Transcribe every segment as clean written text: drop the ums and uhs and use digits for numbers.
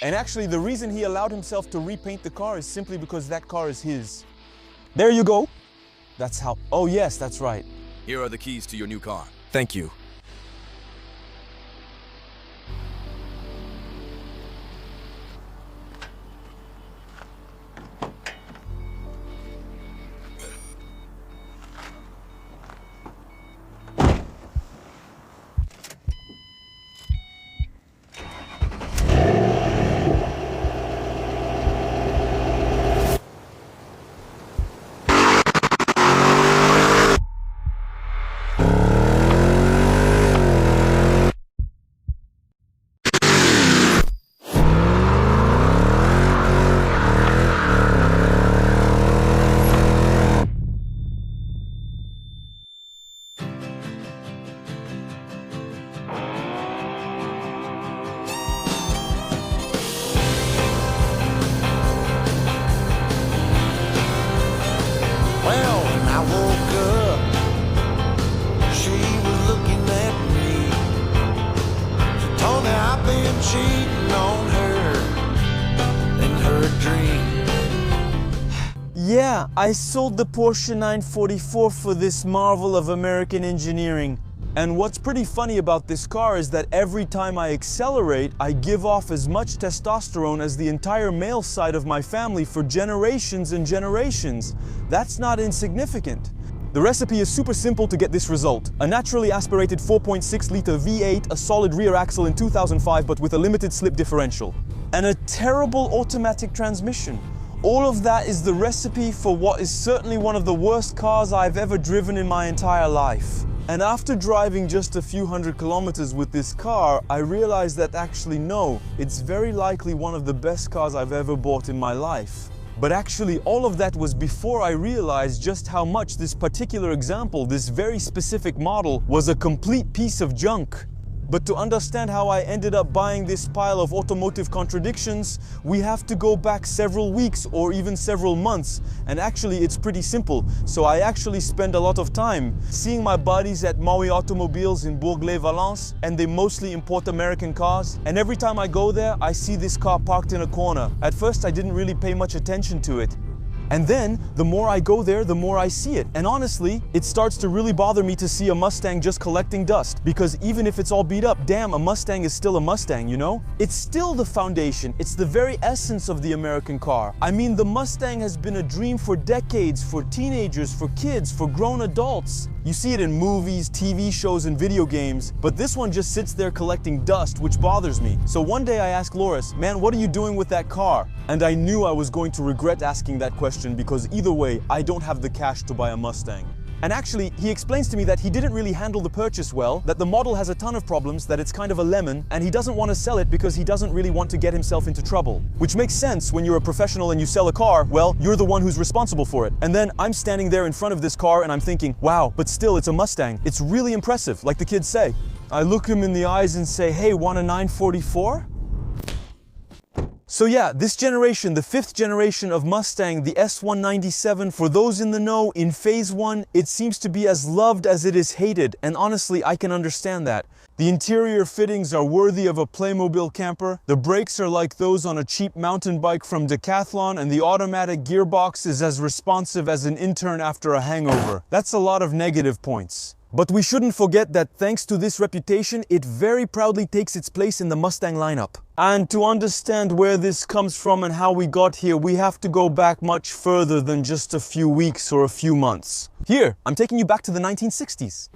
And actually, the reason he allowed himself to repaint the car is simply because that car is his. There you go. That's how. Oh yes, that's right. Here are the keys to your new car. Thank you. Cheating on her in her dream. Yeah, I sold the Porsche 944 for this marvel of American engineering. And what's pretty funny about this car is that every time I accelerate, I give off as much testosterone as the entire male side of my family for generations and generations. That's not insignificant. The recipe is super simple to get this result. A naturally aspirated 4.6-liter V8, a solid rear axle in 2005 but with a limited slip differential. And a terrible automatic transmission. All of that is the recipe for what is certainly one of the worst cars I've ever driven in my entire life. And after driving just a few hundred kilometers with this car, I realized that actually no, it's very likely one of the best cars I've ever bought in my life. But actually, all of that was before I realized just how much this particular example, this very specific model, was a complete piece of junk. But to understand how I ended up buying this pile of automotive contradictions, we have to go back several weeks or even several months. And actually, it's pretty simple. So I actually spend a lot of time seeing my buddies at Maui Automobiles in Bourg-les-Valence, and they mostly import American cars. And every time I go there, I see this car parked in a corner. At first, I didn't really pay much attention to it. And then, the more I go there, the more I see it. And honestly, it starts to really bother me to see a Mustang just collecting dust. Because even if it's all beat up, damn, a Mustang is still a Mustang, you know? It's still the foundation. It's the very essence of the American car. I mean, the Mustang has been a dream for decades, for teenagers, for kids, for grown adults. You see it in movies, TV shows, and video games, but this one just sits there collecting dust, which bothers me. So one day I asked Loris, man, what are you doing with that car? And I knew I was going to regret asking that question because either way, I don't have the cash to buy a Mustang. And actually, he explains to me that he didn't really handle the purchase well, that the model has a ton of problems, that it's kind of a lemon, and he doesn't want to sell it because he doesn't really want to get himself into trouble. Which makes sense when you're a professional and you sell a car, well, you're the one who's responsible for it. And then I'm standing there in front of this car and I'm thinking, wow, but still it's a Mustang. It's really impressive, like the kids say. I look him in the eyes and say, hey, want a 944? So yeah, this generation, the 5th generation of Mustang, the S197, for those in the know, in phase 1, it seems to be as loved as it is hated, and honestly, I can understand that. The interior fittings are worthy of a Playmobil camper, the brakes are like those on a cheap mountain bike from Decathlon, and the automatic gearbox is as responsive as an intern after a hangover. That's a lot of negative points. But we shouldn't forget that thanks to this reputation, it very proudly takes its place in the Mustang lineup. And to understand where this comes from and how we got here, we have to go back much further than just a few weeks or a few months. Here, I'm taking you back to the 1960s.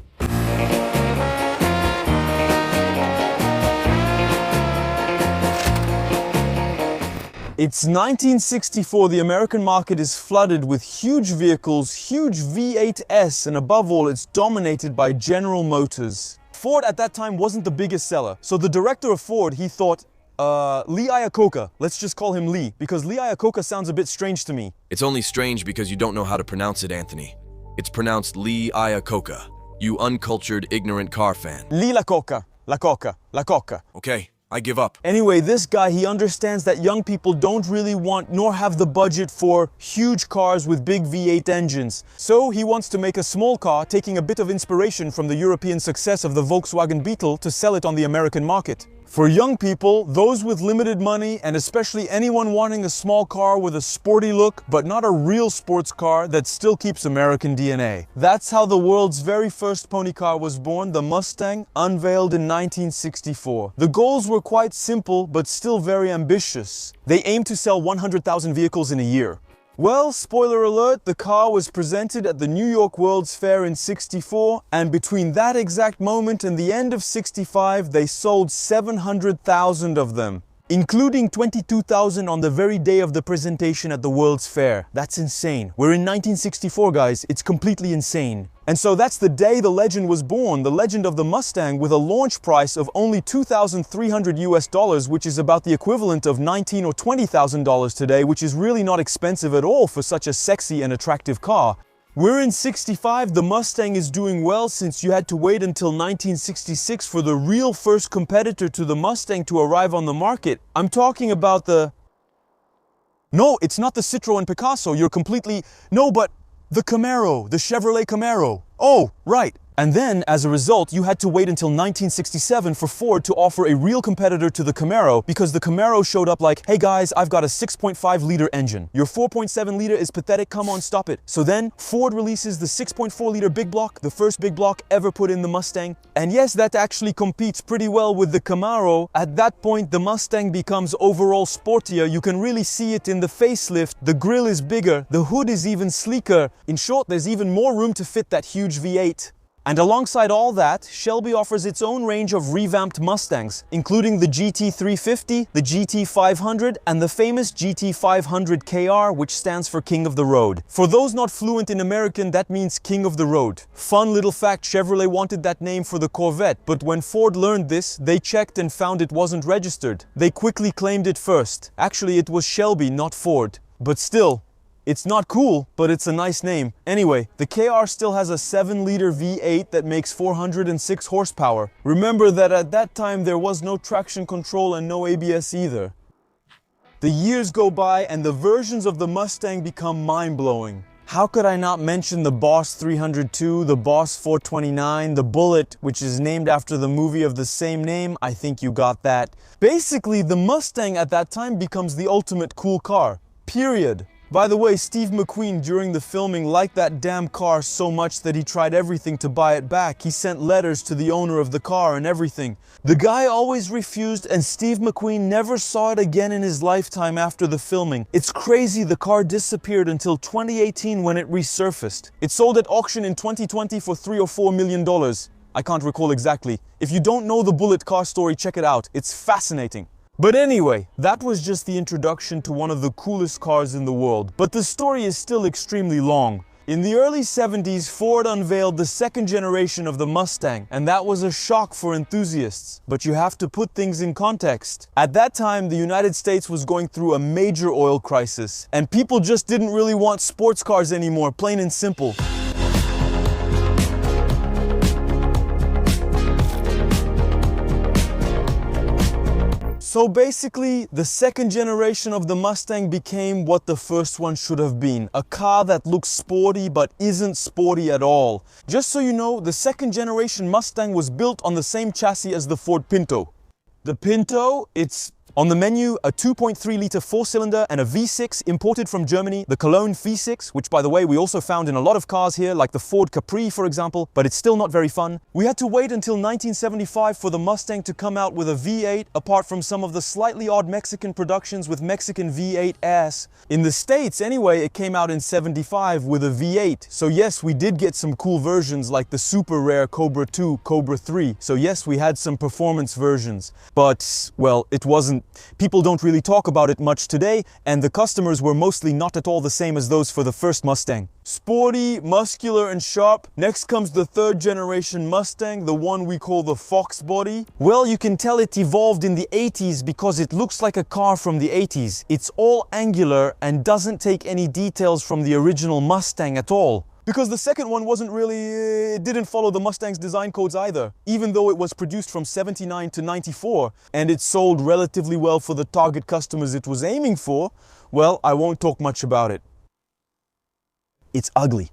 It's 1964, the American market is flooded with huge vehicles, huge V8s, and above all, it's dominated by General Motors. Ford at that time wasn't the biggest seller, so the director of Ford, he thought, Lee Iacocca, let's just call him Lee, because Lee Iacocca sounds a bit strange to me. It's only strange because you don't know how to pronounce it, Anthony. It's pronounced Lee Iacocca, you uncultured, ignorant car fan. Lee Iacocca, La Coca. Okay. I give up. Anyway, this guy, he understands that young people don't really want nor have the budget for huge cars with big V8 engines. So he wants to make a small car, taking a bit of inspiration from the European success of the Volkswagen Beetle to sell it on the American market. For young people, those with limited money, and especially anyone wanting a small car with a sporty look, but not a real sports car that still keeps American DNA. That's how the world's very first pony car was born, the Mustang, unveiled in 1964. The goals were quite simple, but still very ambitious. They aimed to sell 100,000 vehicles in a year. Well, spoiler alert, the car was presented at the New York World's Fair in '64, and between that exact moment and the end of '65, they sold 700,000 of them, including 22,000 on the very day of the presentation at the World's Fair. That's insane. We're in 1964, guys. It's completely insane. And so that's the day the legend was born, the legend of the Mustang, with a launch price of only $2,300 US, which is about the equivalent of $19,000 or $20,000 today, which is really not expensive at all for such a sexy and attractive car. We're in '65, the Mustang is doing well since you had to wait until 1966 for the real first competitor to the Mustang to arrive on the market. I'm talking about the... No, it's not the Citroën Picasso, you're completely... No, but the Camaro, the Chevrolet Camaro. Oh, right. And then, as a result, you had to wait until 1967 for Ford to offer a real competitor to the Camaro, because the Camaro showed up like, hey guys, I've got a 6.5-liter engine. Your 4.7-liter is pathetic, come on, stop it. So then, Ford releases the 6.4-liter big block, the first big block ever put in the Mustang. And yes, that actually competes pretty well with the Camaro. At that point, the Mustang becomes overall sportier. You can really see it in the facelift. The grille is bigger, the hood is even sleeker. In short, there's even more room to fit that huge V8. And alongside all that, Shelby offers its own range of revamped Mustangs, including the GT350, the GT500, and the famous GT500 KR, which stands for King of the Road. For those not fluent in American, that means King of the Road. Fun little fact, Chevrolet wanted that name for the Corvette, but when Ford learned this, they checked and found it wasn't registered. They quickly claimed it first. Actually, it was Shelby, not Ford. But still, it's not cool, but it's a nice name. Anyway, the KR still has a 7-liter V8 that makes 406 horsepower. Remember that at that time there was no traction control and no ABS either. The years go by and the versions of the Mustang become mind-blowing. How could I not mention the Boss 302, the Boss 429, the Bullet, which is named after the movie of the same name? I think you got that. Basically, the Mustang at that time becomes the ultimate cool car. Period. By the way, Steve McQueen during the filming liked that damn car so much that he tried everything to buy it back. He sent letters to the owner of the car and everything. The guy always refused, and Steve McQueen never saw it again in his lifetime after the filming. It's crazy the car disappeared until 2018 when it resurfaced. It sold at auction in 2020 for $3 or $4 million. I can't recall exactly. If you don't know the Bullet car story, check it out. It's fascinating. But anyway, that was just the introduction to one of the coolest cars in the world. But the story is still extremely long. In the early 70s, Ford unveiled the second generation of the Mustang, and that was a shock for enthusiasts. But you have to put things in context. At that time, the United States was going through a major oil crisis, and people just didn't really want sports cars anymore, plain and simple. So basically, the second generation of the Mustang became what the first one should have been. A car that looks sporty but isn't sporty at all. Just so you know, the second generation Mustang was built on the same chassis as the Ford Pinto. The Pinto, it's on the menu, a 2.3-liter 4-cylinder and a V6 imported from Germany, the Cologne V6, which by the way we also found in a lot of cars here, like the Ford Capri for example, but it's still not very fun. We had to wait until 1975 for the Mustang to come out with a V8, apart from some of the slightly odd Mexican productions with Mexican V8 ass. In the States anyway, it came out in '75 with a V8. So yes, we did get some cool versions like the super rare Cobra 2, Cobra 3. So yes, we had some performance versions. But, well, it wasn't. People don't really talk about it much today, and the customers were mostly not at all the same as those for the first Mustang. Sporty, muscular, and sharp. Next comes the third generation Mustang, the one we call the Fox body. Well, you can tell it evolved in the 80s because it looks like a car from the 80s. It's all angular and doesn't take any details from the original Mustang at all. Because the second one wasn't really, it didn't follow the Mustang's design codes either, even though it was produced from '79 to '94, and it sold relatively well for the target customers it was aiming for. Well, I won't talk much about it. It's ugly.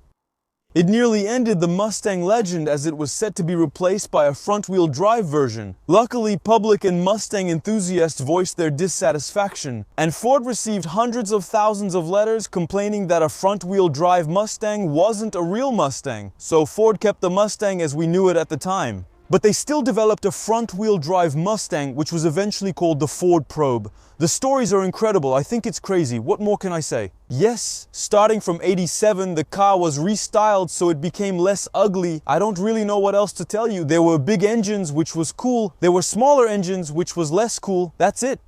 It nearly ended the Mustang legend as it was set to be replaced by a front-wheel drive version. Luckily, public and Mustang enthusiasts voiced their dissatisfaction, and Ford received hundreds of thousands of letters complaining that a front-wheel drive Mustang wasn't a real Mustang. So Ford kept the Mustang as we knew it at the time. But they still developed a front-wheel drive Mustang, which was eventually called the Ford Probe. The stories are incredible. I think it's crazy. What more can I say? Yes, starting from '87, the car was restyled so it became less ugly. I don't really know what else to tell you. There were big engines, which was cool. There were smaller engines, which was less cool. That's it.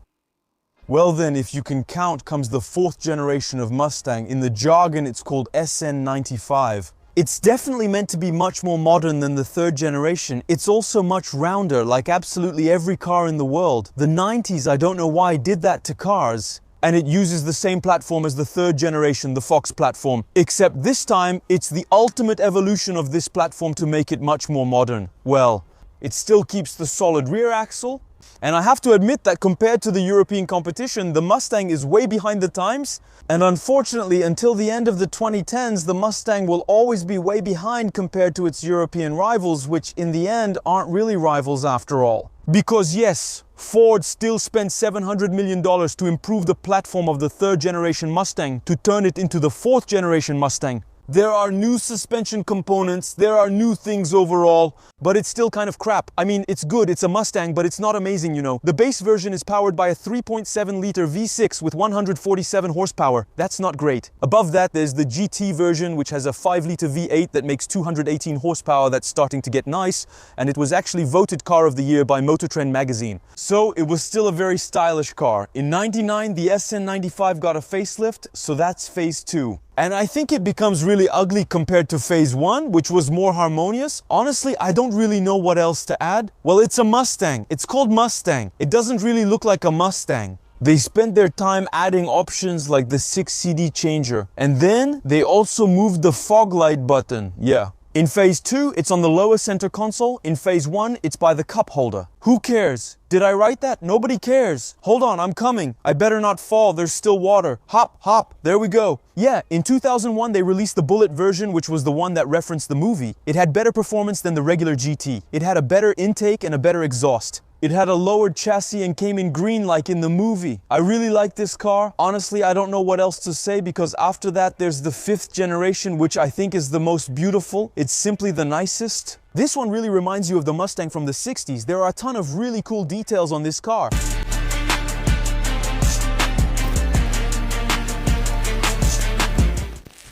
Well then, if you can count, comes the fourth generation of Mustang. In the jargon, it's called SN95. It's definitely meant to be much more modern than the third generation. It's also much rounder, like absolutely every car in the world. The 90s, I don't know why, did that to cars. And it uses the same platform as the third generation, the Fox platform. Except this time, it's the ultimate evolution of this platform to make it much more modern. Well, it still keeps the solid rear axle. And I have to admit that compared to the European competition, the Mustang is way behind the times. And unfortunately, until the end of the 2010s, the Mustang will always be way behind compared to its European rivals, which in the end aren't really rivals after all. Because yes, Ford still spent $700 million to improve the platform of the third generation Mustang to turn it into the fourth generation Mustang. There are new suspension components, there are new things overall, but it's still kind of crap. I mean, it's good, it's a Mustang, but it's not amazing, you know. The base version is powered by a 3.7-liter V6 with 147 horsepower. That's not great. Above that, there's the GT version, which has a 5-liter V8 that makes 218 horsepower. That's starting to get nice, and it was actually voted Car of the Year by Motor Trend magazine. So it was still a very stylish car. In '99, the SN95 got a facelift, so that's phase 2. And I think it becomes really ugly compared to phase 1, which was more harmonious. Honestly, I don't really know what else to add. Well, it's a Mustang. It's called Mustang. It doesn't really look like a Mustang. They spent their time adding options like the 6 CD changer. And then they also moved the fog light button. Yeah. In phase 2, it's on the lower center console. In phase 1, it's by the cup holder. Who cares? Did I write that? Nobody cares. Hold on, I'm coming. I better not fall, there's still water. Hop, hop, there we go. Yeah, in 2001 they released the Bullet version, which was the one that referenced the movie. It had better performance than the regular GT. It had a better intake and a better exhaust. It had a lowered chassis and came in green like in the movie. I really like this car. Honestly, I don't know what else to say because after that there's the 5th generation, which I think is the most beautiful. It's simply the nicest. This one really reminds you of the Mustang from the 60s. There are a ton of really cool details on this car.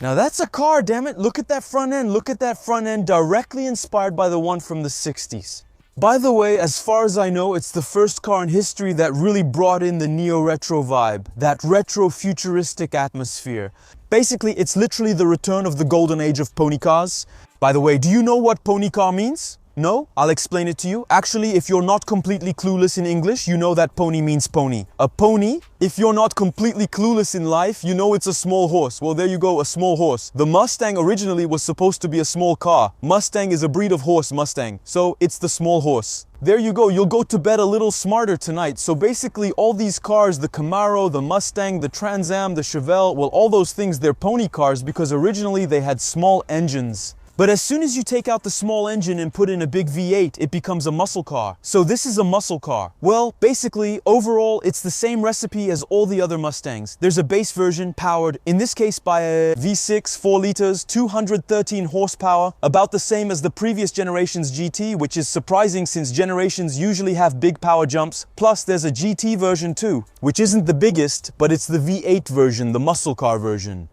Now that's a car, damn it. Look at that front end. Look at that front end, directly inspired by the one from the 60s. By the way, as far as I know, it's the first car in history that really brought in the neo-retro vibe, that retro-futuristic atmosphere. Basically, it's literally the return of the golden age of pony cars. By the way, do you know what pony car means? No? I'll explain it to you. Actually, if you're not completely clueless in English, you know that pony means pony. A pony, if you're not completely clueless in life, you know it's a small horse. Well, there you go, a small horse. The Mustang originally was supposed to be a small car. Mustang is a breed of horse, Mustang. So it's the small horse. There you go, you'll go to bed a little smarter tonight. So basically all these cars, the Camaro, the Mustang, the Trans Am, the Chevelle, well, all those things, they're pony cars because originally they had small engines. But as soon as you take out the small engine and put in a big V8, it becomes a muscle car. So this is a muscle car. Well, basically, overall, it's the same recipe as all the other Mustangs. There's a base version powered, in this case, by a V6, 4 liters, 213 horsepower, about the same as the previous generation's GT, which is surprising since generations usually have big power jumps. Plus, there's a GT version too, which isn't the biggest, but it's the V8 version, the muscle car version.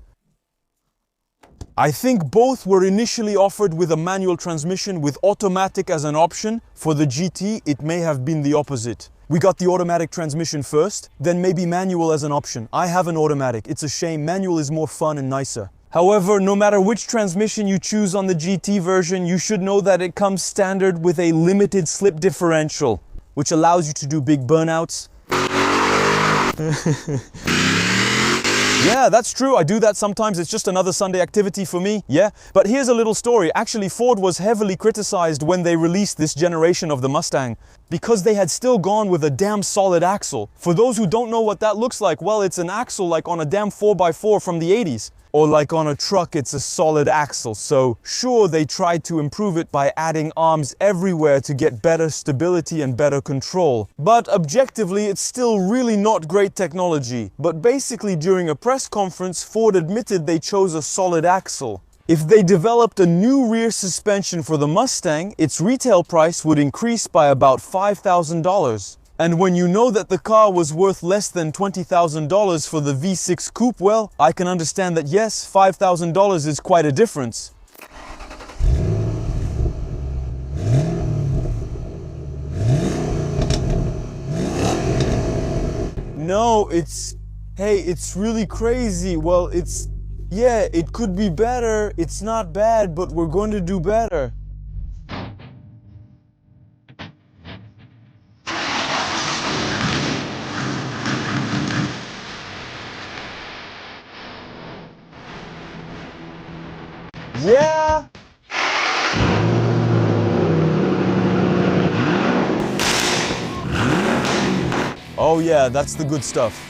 I think both were initially offered with a manual transmission with automatic as an option. For the GT, it may have been the opposite. We got the automatic transmission first, then maybe manual as an option. I have an automatic. It's a shame. Manual is more fun and nicer. However, no matter which transmission you choose on the GT version, you should know that it comes standard with a limited slip differential, which allows you to do big burnouts. Yeah, that's true. I do that sometimes. It's just another Sunday activity for me. Yeah. But here's a little story. Actually, Ford was heavily criticized when they released this generation of the Mustang because they had still gone with a damn solid axle. For those who don't know what that looks like, well, it's an axle like on a damn 4x4 from the 80s. Or like on a truck, it's a solid axle. So sure, they tried to improve it by adding arms everywhere to get better stability and better control. But objectively, it's still really not great technology. But basically, during a press conference, Ford admitted they chose a solid axle. If they developed a new rear suspension for the Mustang, its retail price would increase by about $5,000. And when you know that the car was worth less than $20,000 for the V6 Coupe, well, I can understand that yes, $5,000 is quite a difference. No, hey, it's really crazy. Well, yeah, it could be better. It's not bad, but we're going to do better. Yeah! Oh yeah, that's the good stuff.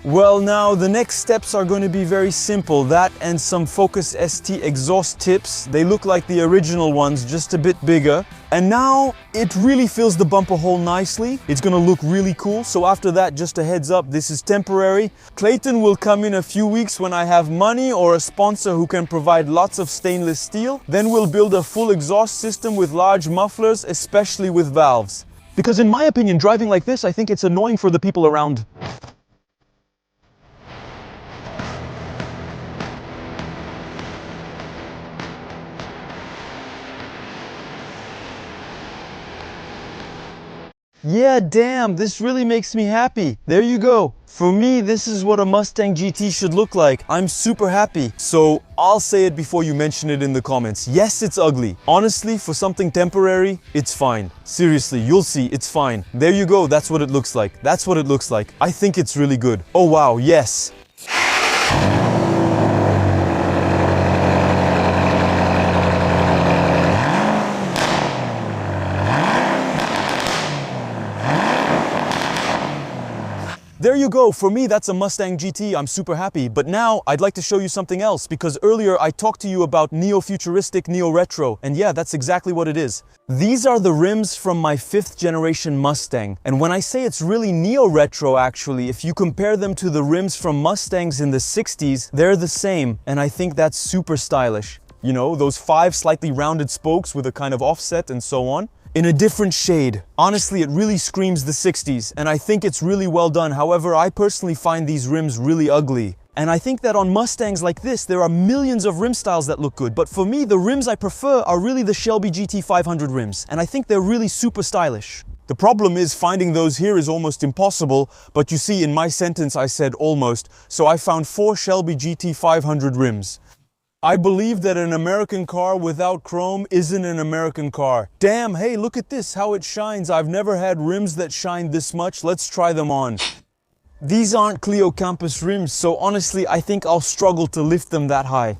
Well, now the next steps are going to be very simple. That and some Focus ST exhaust tips. They look like the original ones, just a bit bigger. And now it really fills the bumper hole nicely. It's going to look really cool. So after that, just a heads up, this is temporary. Clayton will come in a few weeks when I have money or a sponsor who can provide lots of stainless steel. Then we'll build a full exhaust system with large mufflers, especially with valves. Because in my opinion, driving like this, I think it's annoying for the people around. Yeah, damn, this really makes me happy. There you go. For me, this is what a Mustang GT should look like. I'm super happy. So I'll say it before you mention it in the comments. Yes, it's ugly. Honestly, for something temporary, it's fine. Seriously, you'll see, it's fine. There you go, that's what it looks like. That's what it looks like. I think it's really good. Oh wow, yes. There you go. For me, that's a Mustang GT. I'm super happy. But now I'd like to show you something else because earlier I talked to you about neo-futuristic, neo-retro. And yeah, that's exactly what it is. These are the rims from my 5th generation Mustang. And when I say it's really neo-retro, actually, if you compare them to the rims from Mustangs in the 60s, they're the same. And I think that's super stylish. You know, those 5 slightly rounded spokes with a kind of offset and so on. In a different shade. Honestly, it really screams the 60s, and I think it's really well done. However, I personally find these rims really ugly. And I think that on Mustangs like this, there are millions of rim styles that look good. But for me, the rims I prefer are really the Shelby GT500 rims, and I think they're really super stylish. The problem is finding those here is almost impossible, but you see in my sentence I said almost, so I found 4 Shelby GT500 rims. I believe that an American car without chrome isn't an American car. Damn, hey, look at this, how it shines. I've never had rims that shine this much. Let's try them on. These aren't Clio Campus rims, so honestly, I think I'll struggle to lift them that high.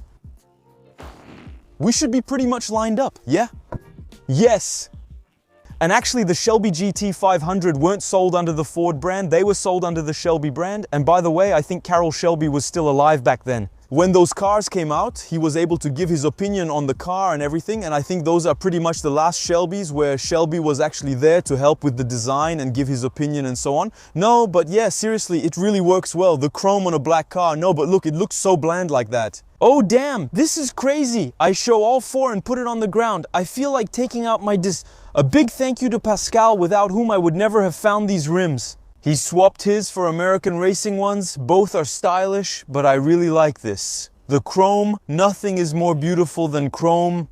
We should be pretty much lined up, yeah? Yes! And actually, the Shelby GT500 weren't sold under the Ford brand, they were sold under the Shelby brand. And by the way, I think Carroll Shelby was still alive back then. When those cars came out, he was able to give his opinion on the car and everything, and I think those are pretty much the last Shelbys where Shelby was actually there to help with the design and give his opinion and so on. No, but yeah, seriously, it really works well. The chrome on a black car, no, but look, it looks so bland like that. Oh damn, this is crazy. I show all 4 and put it on the ground. I feel like taking out my A big thank you to Pascal, without whom I would never have found these rims. He swapped his for American racing ones. Both are stylish, but I really like this. The chrome, nothing is more beautiful than chrome.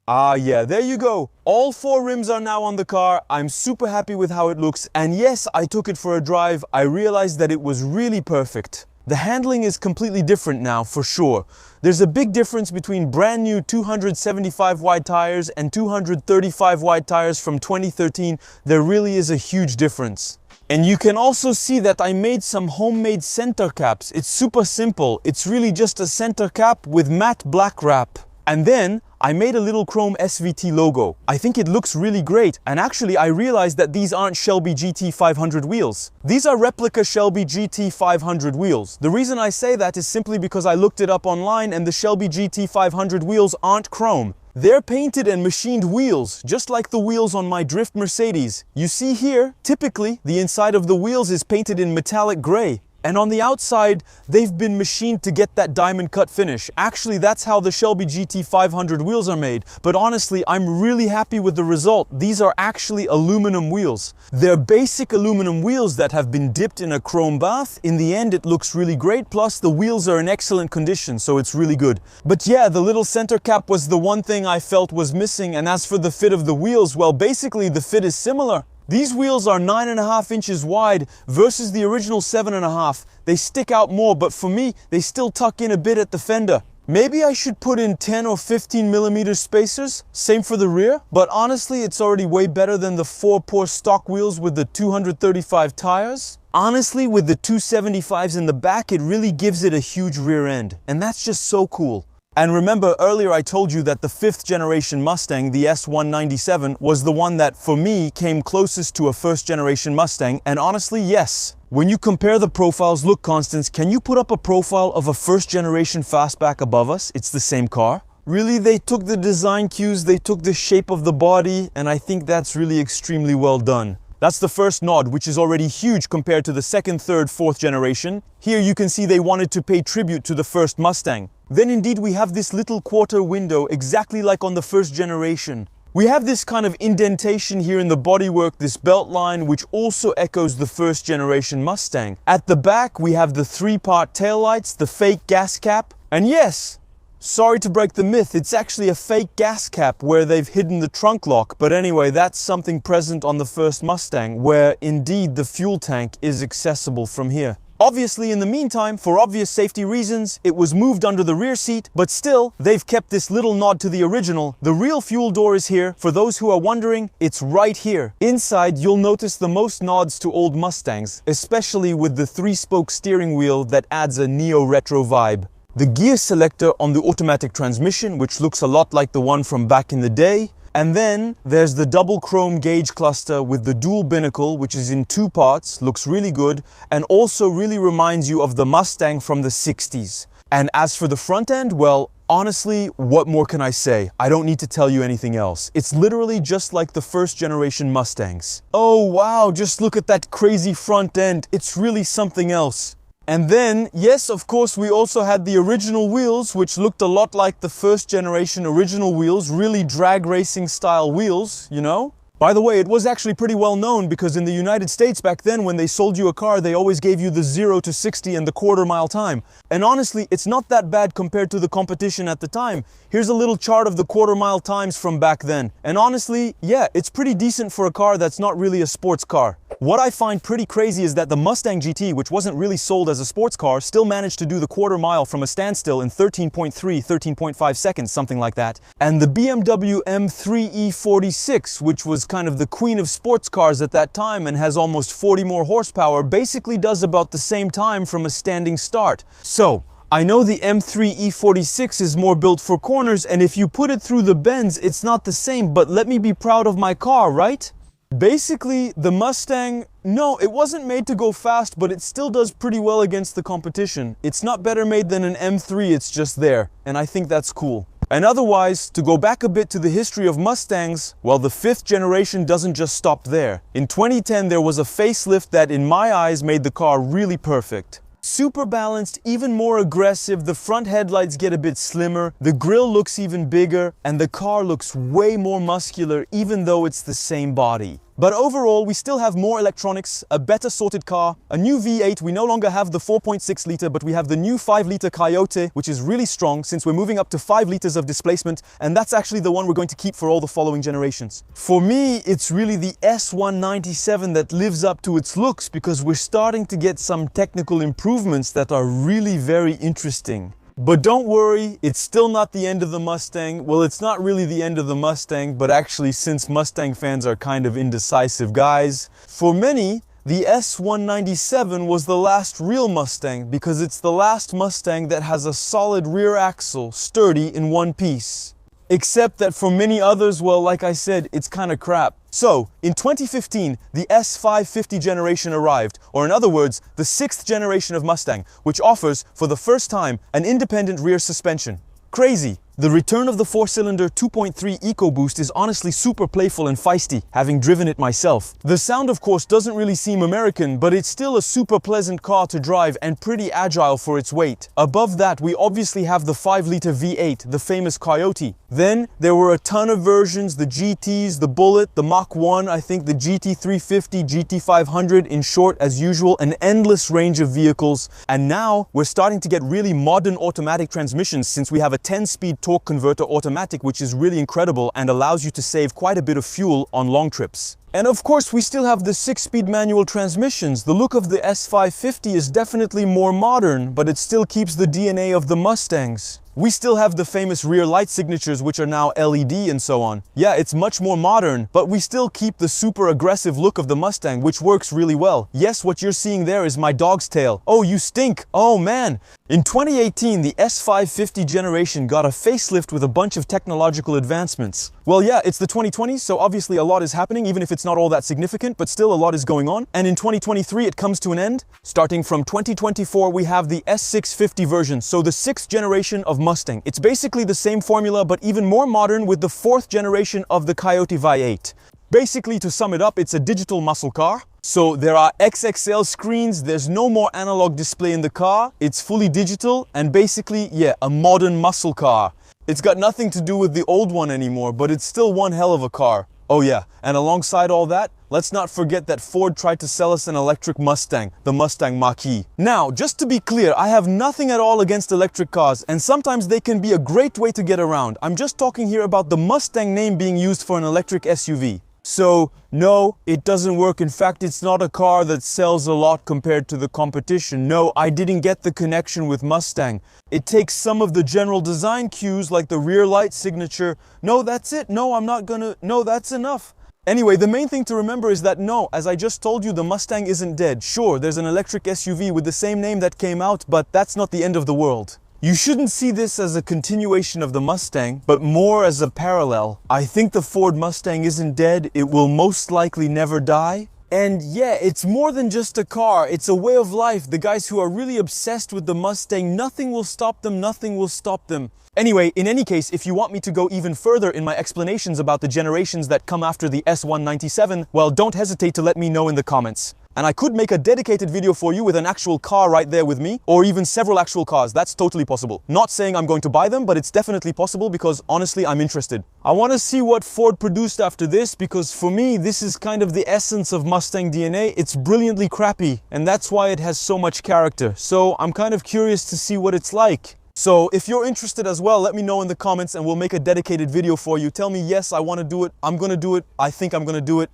Ah yeah, there you go. All 4 rims are now on the car. I'm super happy with how it looks. And yes, I took it for a drive. I realized that it was really perfect. The handling is completely different now, for sure. There's a big difference between brand new 275 wide tires and 235 wide tires from 2013. There really is a huge difference. And you can also see that I made some homemade center caps. It's super simple. It's really just a center cap with matte black wrap. And then I made a little chrome SVT logo. I think it looks really great, and actually I realized that these aren't Shelby GT500 wheels. These are replica Shelby GT500 wheels. The reason I say that is simply because I looked it up online and the Shelby GT500 wheels aren't chrome. They're painted and machined wheels, just like the wheels on my Drift Mercedes. You see here, typically, the inside of the wheels is painted in metallic gray. And on the outside, they've been machined to get that diamond cut finish. Actually, that's how the Shelby GT500 wheels are made. But honestly, I'm really happy with the result. These are actually aluminum wheels. They're basic aluminum wheels that have been dipped in a chrome bath. In the end, it looks really great. Plus, the wheels are in excellent condition, so it's really good. But yeah, the little center cap was the one thing I felt was missing. And as for the fit of the wheels, well, basically the fit is similar. These wheels are 9.5 inches wide versus the original 7.5. They stick out more, but for me, they still tuck in a bit at the fender. Maybe I should put in 10 or 15 millimeter spacers, same for the rear, but honestly, it's already way better than the 4-pore stock wheels with the 235 tires. Honestly, with the 275s in the back, it really gives it a huge rear end, and that's just so cool. And remember, earlier I told you that the 5th generation Mustang, the S197, was the one that, for me, came closest to a 1st generation Mustang, and honestly, yes. When you compare the profiles, look, Constance, can you put up a profile of a 1st generation fastback above us? It's the same car. Really, they took the design cues, they took the shape of the body, and I think that's really extremely well done. That's the first nod, which is already huge compared to the 2nd, 3rd, 4th generation. Here you can see they wanted to pay tribute to the 1st Mustang. Then indeed we have this little quarter window, exactly like on the 1st generation. We have this kind of indentation here in the bodywork, this belt line, which also echoes the 1st generation Mustang. At the back, we have the 3-part taillights, the fake gas cap, and yes, sorry to break the myth, it's actually a fake gas cap where they've hidden the trunk lock. But anyway, that's something present on the 1st Mustang, where indeed the fuel tank is accessible from here. Obviously, in the meantime, for obvious safety reasons, it was moved under the rear seat, but still, they've kept this little nod to the original. The real fuel door is here. For those who are wondering, it's right here. Inside, you'll notice the most nods to old Mustangs, especially with the 3-spoke steering wheel that adds a neo-retro vibe. The gear selector on the automatic transmission, which looks a lot like the one from back in the day. And then there's the double chrome gauge cluster with the dual binnacle, which is in 2 parts, looks really good, and also really reminds you of the Mustang from the 60s. And as for the front end, well, honestly, what more can I say? I don't need to tell you anything else. It's literally just like the 1st generation Mustangs. Oh wow, just look at that crazy front end. It's really something else. And then, yes, of course, we also had the original wheels, which looked a lot like the 1st generation original wheels, really drag racing style wheels, you know? By the way, it was actually pretty well known because in the United States back then, when they sold you a car, they always gave you the 0 to 60 and the quarter-mile time. And honestly, it's not that bad compared to the competition at the time. Here's a little chart of the quarter-mile times from back then. And honestly, yeah, it's pretty decent for a car that's not really a sports car. What I find pretty crazy is that the Mustang GT, which wasn't really sold as a sports car, still managed to do the quarter mile from a standstill in 13.3, 13.5 seconds, something like that. And the BMW M3 E46, which was kind of the queen of sports cars at that time and has almost 40 more horsepower, basically does about the same time from a standing start. So, I know the M3 E46 is more built for corners, and if you put it through the bends, it's not the same, but let me be proud of my car, right? Basically, the Mustang, no, it wasn't made to go fast, but it still does pretty well against the competition. It's not better made than an M3, it's just there, and I think that's cool. And otherwise, to go back a bit to the history of Mustangs, well, the 5th generation doesn't just stop there. In 2010, there was a facelift that, in my eyes, made the car really perfect. Super balanced, even more aggressive, the front headlights get a bit slimmer, the grille looks even bigger, and the car looks way more muscular even though it's the same body. But overall, we still have more electronics, a better sorted car, a new V8. We no longer have the 4.6 litre, but we have the new 5 litre Coyote, which is really strong since we're moving up to 5 litres of displacement, and that's actually the one we're going to keep for all the following generations. For me, it's really the S197 that lives up to its looks because we're starting to get some technical improvements that are really very interesting. But don't worry, it's still not the end of the Mustang. Well, it's not really the end of the Mustang, but actually, since Mustang fans are kind of indecisive guys, for many, the S197 was the last real Mustang because it's the last Mustang that has a solid rear axle, sturdy in one piece. Except that for many others, well, like I said, it's kind of crap. So, in 2015, the S550 generation arrived, or in other words, the 6th generation of Mustang, which offers, for the first time, an independent rear suspension. Crazy! The return of the 4-cylinder 2.3 EcoBoost is honestly super playful and feisty, having driven it myself. The sound, of course, doesn't really seem American, but it's still a super pleasant car to drive and pretty agile for its weight. Above that, we obviously have the 5-liter V8, the famous Coyote. Then, there were a ton of versions, the GTs, the Bullet, the Mach 1, I think the GT350, GT500, in short, as usual, an endless range of vehicles. And now, we're starting to get really modern automatic transmissions since we have a 10-speed torque converter automatic, which is really incredible and allows you to save quite a bit of fuel on long trips. And of course, we still have the 6-speed manual transmissions. The look of the S550 is definitely more modern, but it still keeps the DNA of the Mustangs. We still have the famous rear light signatures, which are now LED and so on. Yeah, it's much more modern, but we still keep the super aggressive look of the Mustang, which works really well. Yes, what you're seeing there is my dog's tail. Oh, you stink! Oh man! In 2018, the S550 generation got a facelift with a bunch of technological advancements. Well, yeah, it's the 2020s, so obviously a lot is happening, even if it's not all that significant, but still a lot is going on. And in 2023, it comes to an end. Starting from 2024, we have the S650 version, so the 6th generation of Mustang. It's basically the same formula, but even more modern with the 4th generation of the Coyote V8. Basically, to sum it up, it's a digital muscle car. So there are XXL screens, there's no more analog display in the car, it's fully digital, and basically, yeah, a modern muscle car. It's got nothing to do with the old one anymore, but it's still one hell of a car. Oh yeah, and alongside all that, let's not forget that Ford tried to sell us an electric Mustang, the Mustang Mach-E. Now, just to be clear, I have nothing at all against electric cars, and sometimes they can be a great way to get around. I'm just talking here about the Mustang name being used for an electric SUV. So, no, it doesn't work. In fact, it's not a car that sells a lot compared to the competition. No, I didn't get the connection with Mustang. It takes some of the general design cues like the rear light signature. No, that's it. No, I'm not gonna. No, that's enough. Anyway, the main thing to remember is that no, as I just told you, the Mustang isn't dead. Sure, there's an electric SUV with the same name that came out, but that's not the end of the world. You shouldn't see this as a continuation of the Mustang, but more as a parallel. I think the Ford Mustang isn't dead, it will most likely never die. And yeah, it's more than just a car, it's a way of life. The guys who are really obsessed with the Mustang, nothing will stop them, nothing will stop them. Anyway, in any case, if you want me to go even further in my explanations about the generations that come after the S197, well, don't hesitate to let me know in the comments. And I could make a dedicated video for you with an actual car right there with me, or even several actual cars. That's totally possible. Not saying I'm going to buy them, but it's definitely possible because honestly, I'm interested. I want to see what Ford produced after this because for me, this is kind of the essence of Mustang DNA. It's brilliantly crappy, and that's why it has so much character. So I'm kind of curious to see what it's like. So if you're interested as well, let me know in the comments and we'll make a dedicated video for you. Tell me, yes, I want to do it. I'm going to do it. I think I'm going to do it.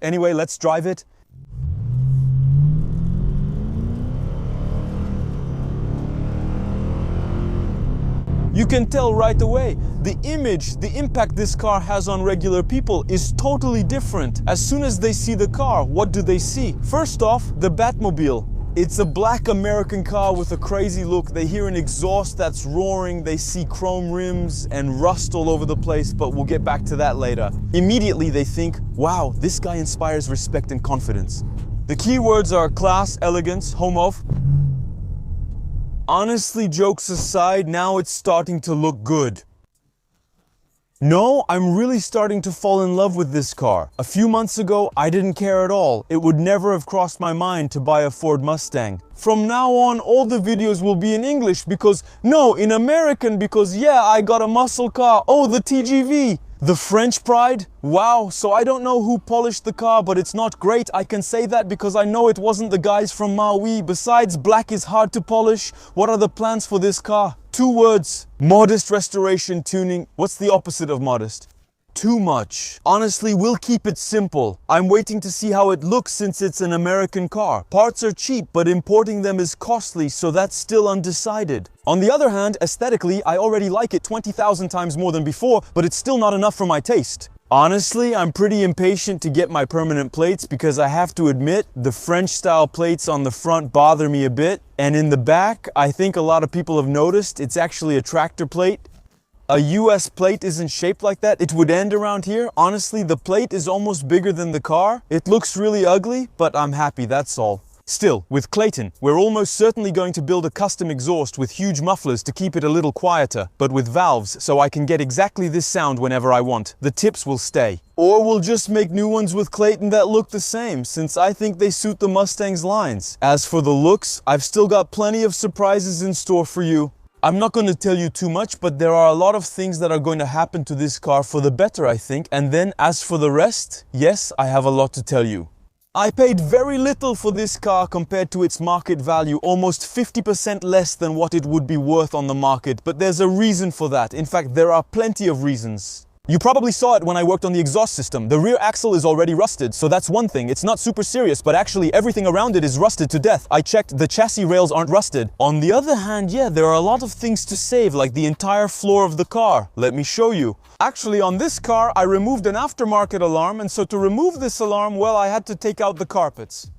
Anyway, let's drive it. You can tell right away, the image, the impact this car has on regular people is totally different. As soon as they see the car, what do they see? First off, the Batmobile. It's a black American car with a crazy look. They hear an exhaust that's roaring, they see chrome rims and rust all over the place, but we'll get back to that later. Immediately they think, wow, this guy inspires respect and confidence. The key words are class, elegance, home of. Honestly, jokes aside, now it's starting to look good. No, I'm really starting to fall in love with this car. A few months ago, I didn't care at all. It would never have crossed my mind to buy a Ford Mustang. From now on, all the videos will be in English because, no, in American because, yeah, I got a muscle car. Oh, the TGV. The French pride? Wow, so I don't know who polished the car, but it's not great. I can say that because I know it wasn't the guys from Maui. Besides, black is hard to polish. What are the plans for this car? 2 words. Modest restoration tuning. What's the opposite of modest? Too much. Honestly, we'll keep it simple. I'm waiting to see how it looks since it's an American car. Parts are cheap, but importing them is costly, so that's still undecided. On the other hand, aesthetically, I already like it 20,000 times more than before, but it's still not enough for my taste. Honestly, I'm pretty impatient to get my permanent plates because I have to admit, the French-style plates on the front bother me a bit. And in the back, I think a lot of people have noticed, it's actually a tractor plate. a US plate isn't shaped like that. It would end around here. Honestly, the plate is almost bigger than the car. It looks really ugly, but I'm happy, that's all. Still, with Clayton, we're almost certainly going to build a custom exhaust with huge mufflers to keep it a little quieter, but with valves so I can get exactly this sound whenever I want. The tips will stay. Or we'll just make new ones with Clayton that look the same, since I think they suit the Mustang's lines. As for the looks, I've still got plenty of surprises in store for you. I'm not going to tell you too much, but there are a lot of things that are going to happen to this car for the better, I think. And then as for the rest, yes, I have a lot to tell you. I paid very little for this car compared to its market value, almost 50% less than what it would be worth on the market, but there's a reason for that. In fact, there are plenty of reasons. You probably saw it when I worked on the exhaust system. The rear axle is already rusted, so that's one thing. It's not super serious, but actually everything around it is rusted to death. I checked, the chassis rails aren't rusted. On the other hand, yeah, there are a lot of things to save, like the entire floor of the car. Let me show you. Actually, on this car, I removed an aftermarket alarm, and so to remove this alarm, well, I had to take out the carpets.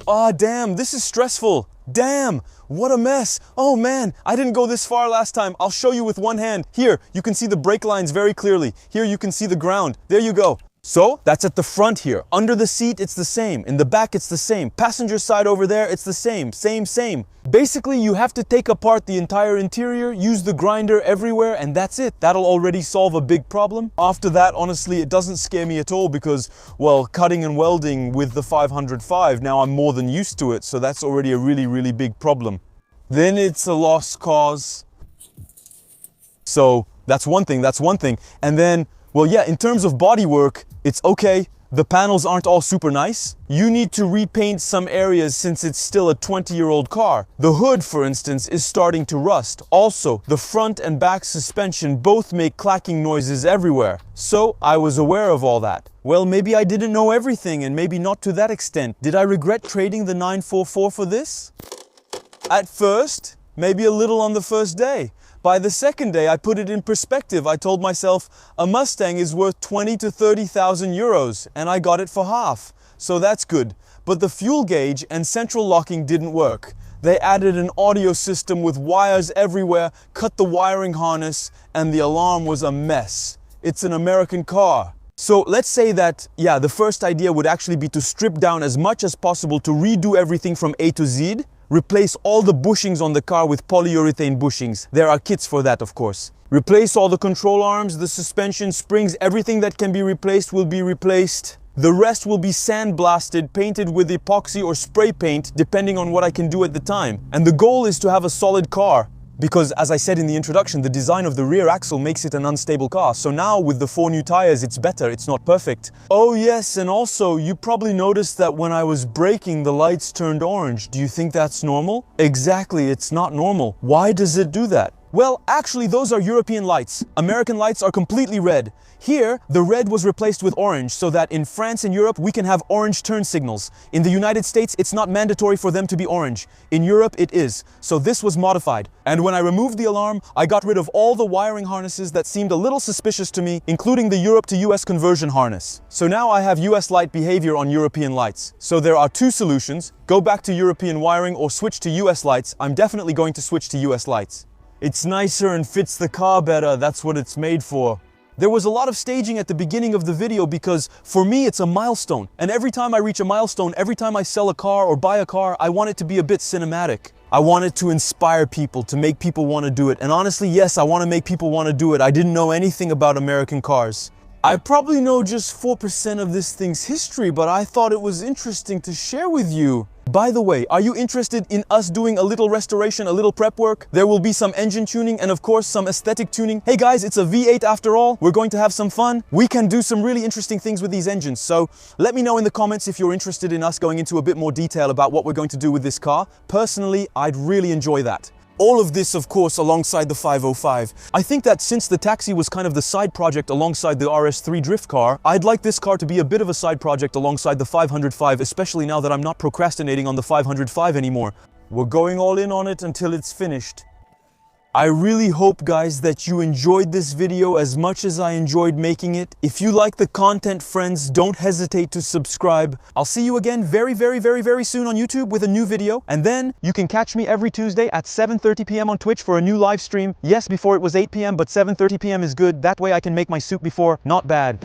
Ah, damn, this is stressful. Damn, what a mess. Oh man, I didn't go this far last time. I'll show you with one hand. Here, you can see the brake lines very clearly. Here you can see the ground. There you go. So, that's at the front here. Under the seat, it's the same. In the back, it's the same. Passenger side over there, it's the same. Same. Basically, you have to take apart the entire interior, use the grinder everywhere, and that's it. That'll already solve a big problem. After that, honestly, it doesn't scare me at all because, well, cutting and welding with the 505, now I'm more than used to it, so that's already a really big problem. Then it's a lost cause. So, that's one thing. And then, well, yeah, in terms of bodywork, it's okay. The panels aren't all super nice. You need to repaint some areas since it's still a 20-year-old car. The hood, for instance, is starting to rust. Also, the front and back suspension both make clacking noises everywhere. So, I was aware of all that. Well, maybe I didn't know everything, and maybe not to that extent. Did I regret trading the 944 for this? At first, maybe a little on the first day. By the second day, I put it in perspective. I told myself, a Mustang is worth 20 to 30,000 euros, and I got it for half. So that's good. But the fuel gauge and central locking didn't work. They added an audio system with wires everywhere, cut the wiring harness, and the alarm was a mess. It's an American car. So let's say that, yeah, the first idea would actually be to strip down as much as possible to redo everything from A to Z. Replace all the bushings on the car with polyurethane bushings. There are kits for that, of course. Replace all the control arms, the suspension, springs, everything that can be replaced will be replaced. The rest will be sandblasted, painted with epoxy or spray paint, depending on what I can do at the time. And the goal is to have a solid car. Because, as I said in the introduction, the design of the rear axle makes it an unstable car. So now, with the 4 new tires, it's better, it's not perfect. Oh yes, and also, you probably noticed that when I was braking, the lights turned orange. Do you think that's normal? Exactly, it's not normal. Why does it do that? Well, actually, those are European lights. American lights are completely red. Here, the red was replaced with orange so that in France and Europe, we can have orange turn signals. In the United States, it's not mandatory for them to be orange. In Europe, it is. So this was modified. And when I removed the alarm, I got rid of all the wiring harnesses that seemed a little suspicious to me, including the Europe to US conversion harness. So now I have US light behavior on European lights. So there are 2 solutions. Go back to European wiring or switch to US lights. I'm definitely going to switch to US lights. It's nicer and fits the car better, that's what it's made for. There was a lot of staging at the beginning of the video because for me it's a milestone. And every time I reach a milestone, every time I sell a car or buy a car, I want it to be a bit cinematic. I want it to inspire people, to make people want to do it. And honestly, yes, I want to make people want to do it. I didn't know anything about American cars. I probably know just 4% of this thing's history, but I thought it was interesting to share with you. By the way, are you interested in us doing a little restoration, a little prep work? There will be some engine tuning and of course some aesthetic tuning. Hey guys, it's a V8 after all. We're going to have some fun. We can do some really interesting things with these engines. So let me know in the comments if you're interested in us going into a bit more detail about what we're going to do with this car. Personally, I'd really enjoy that. All of this, of course, alongside the 505. I think that since the Taxi was kind of the side project alongside the RS3 drift car, I'd like this car to be a bit of a side project alongside the 505, especially now that I'm not procrastinating on the 505 anymore. We're going all in on it until it's finished. I really hope, guys, that you enjoyed this video as much as I enjoyed making it. If you like the content, friends, don't hesitate to subscribe. I'll see you again very soon on YouTube with a new video. And then you can catch me every Tuesday at 7:30 p.m. on Twitch for a new live stream. Yes, before it was 8 p.m., but 7:30 p.m. is good. That way I can make my soup before. Not bad.